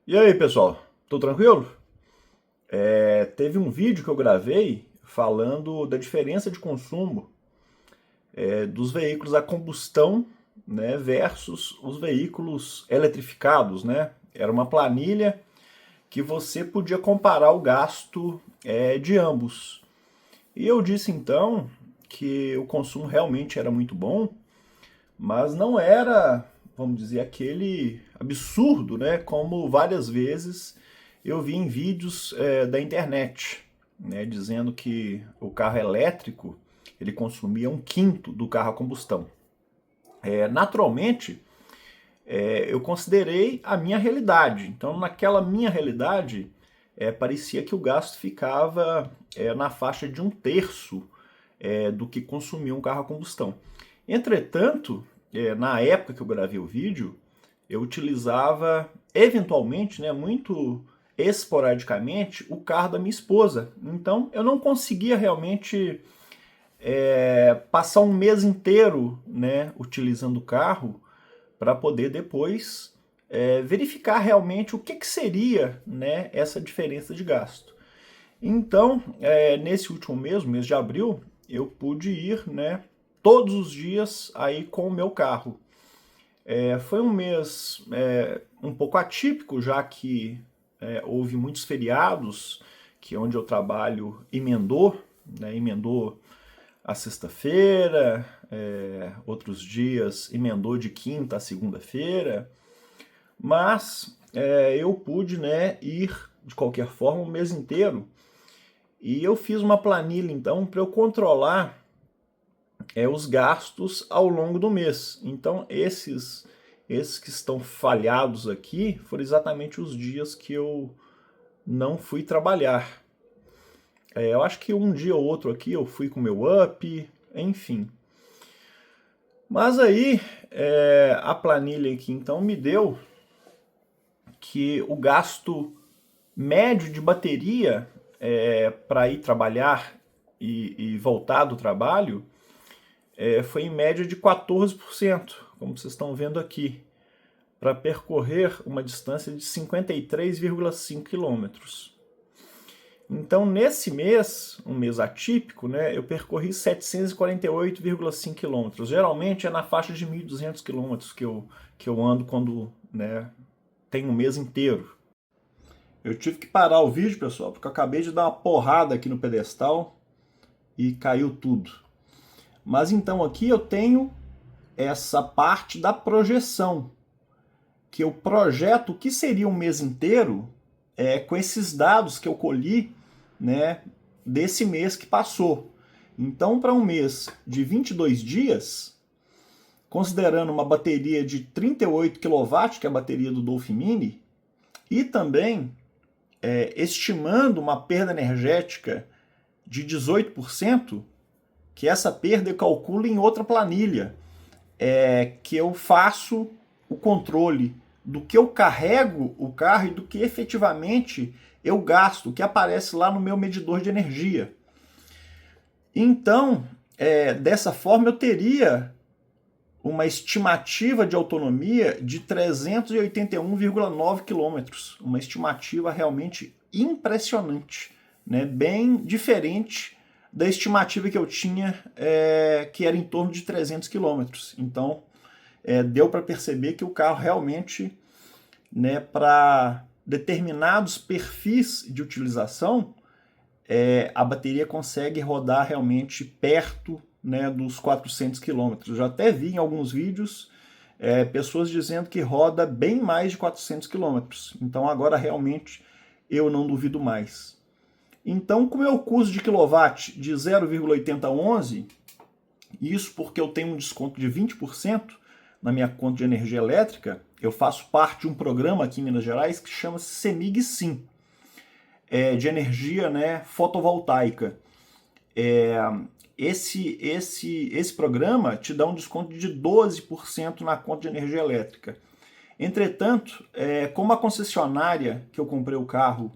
E aí, pessoal? Tudo tranquilo? Teve um vídeo que eu gravei falando da diferença de consumo dos veículos a combustão, né, versus os veículos eletrificados, né? Era uma planilha que você podia comparar o gasto de ambos. E eu disse então que o consumo realmente era muito bom, mas não era, vamos dizer, aquele absurdo, né? Como várias vezes eu vi em vídeos da internet, né? Dizendo que o carro elétrico ele consumia um quinto do carro a combustão. Naturalmente, eu considerei a minha realidade. Então, naquela minha realidade, parecia que o gasto ficava na faixa de um terço do que consumia um carro a combustão. Entretanto, na época que eu gravei o vídeo, eu utilizava eventualmente, né, muito esporadicamente, o carro da minha esposa. Então eu não conseguia realmente passar um mês inteiro, né, utilizando o carro para poder depois verificar realmente o que seria, né, essa diferença de gasto. Então, nesse último mês, mês de abril, eu pude ir, né, todos os dias aí com o meu carro. Foi um mês um pouco atípico, já que houve muitos feriados, que onde eu trabalho emendou, né, emendou a sexta-feira, outros dias emendou de quinta a segunda-feira, mas eu pude, né, ir de qualquer forma o mês inteiro. E eu fiz uma planilha então para eu controlar os gastos ao longo do mês. Então esses que estão falhados aqui foram exatamente os dias que eu não fui trabalhar. Eu acho que um dia ou outro aqui eu fui com meu up, enfim. Mas aí a planilha aqui então me deu que o gasto médio de bateria para ir trabalhar e voltar do trabalho foi em média de 14%, como vocês estão vendo aqui, para percorrer uma distância de 53,5 quilômetros. Então, nesse mês, um mês atípico, né, eu percorri 748,5 quilômetros. Geralmente é na faixa de 1.200 quilômetros que eu ando quando, né, tem um mês inteiro. Eu tive que parar o vídeo, pessoal, porque eu acabei de dar uma porrada aqui no pedestal e caiu tudo. Mas então aqui eu tenho essa parte da projeção, que eu projeto o que seria um mês inteiro com esses dados que eu colhi, né, desse mês que passou. Então, para um mês de 22 dias, considerando uma bateria de 38 kW, que é a bateria do Dolphin Mini, e também estimando uma perda energética de 18%, que essa perda eu calculo em outra planilha, que eu faço o controle do que eu carrego o carro e do que efetivamente eu gasto, o que aparece lá no meu medidor de energia. Então, dessa forma eu teria uma estimativa de autonomia de 381,9 quilômetros, uma estimativa realmente impressionante, né? Bem diferente da estimativa que eu tinha, que era em torno de 300 quilômetros. Então, deu para perceber que o carro realmente, né, para determinados perfis de utilização, a bateria consegue rodar realmente perto, né, dos 400 quilômetros. Eu já até vi em alguns vídeos pessoas dizendo que roda bem mais de 400 quilômetros. Então agora realmente eu não duvido mais. Então, com o meu custo de quilowatt de 0,8011, isso porque eu tenho um desconto de 20% na minha conta de energia elétrica, eu faço parte de um programa aqui em Minas Gerais que chama-se CEMIG Sim, de energia, né, fotovoltaica. Esse programa te dá um desconto de 12% na conta de energia elétrica. Entretanto, como a concessionária que eu comprei o carro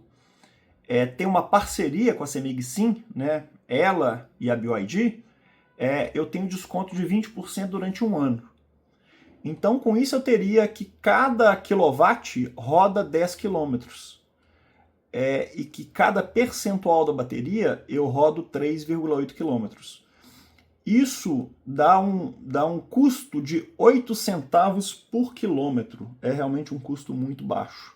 tem uma parceria com a CEMIG Sim, né, ela e a BYD, eu tenho desconto de 20% durante um ano. Então, com isso, eu teria que cada quilowatt roda 10 quilômetros. E que cada percentual da bateria eu rodo 3,8 quilômetros. Isso dá um custo de 8 centavos por quilômetro. É realmente um custo muito baixo.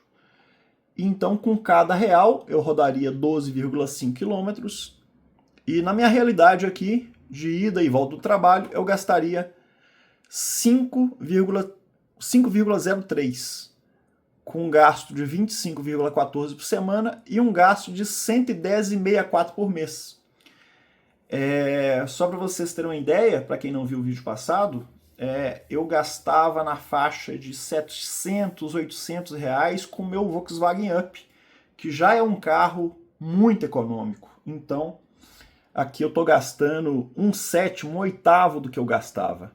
Então, com cada real, eu rodaria 12,5 quilômetros. E na minha realidade aqui, de ida e volta do trabalho, eu gastaria 5,03, com um gasto de 25,14 por semana e um gasto de 110,64 por mês. Só para vocês terem uma ideia, para quem não viu o vídeo passado, eu gastava na faixa de 700, 800 reais com o meu Volkswagen Up, que já é um carro muito econômico. Então, aqui eu estou gastando 1/7, 1/8 do que eu gastava.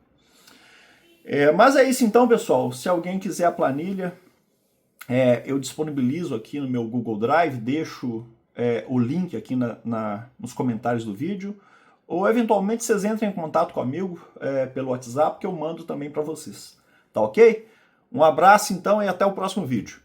Mas é isso então, pessoal. Se alguém quiser a planilha, eu disponibilizo aqui no meu Google Drive, deixo o link aqui nos comentários do vídeo, ou eventualmente vocês entrem em contato comigo pelo WhatsApp, que eu mando também para vocês. Tá ok? Um abraço então e até o próximo vídeo.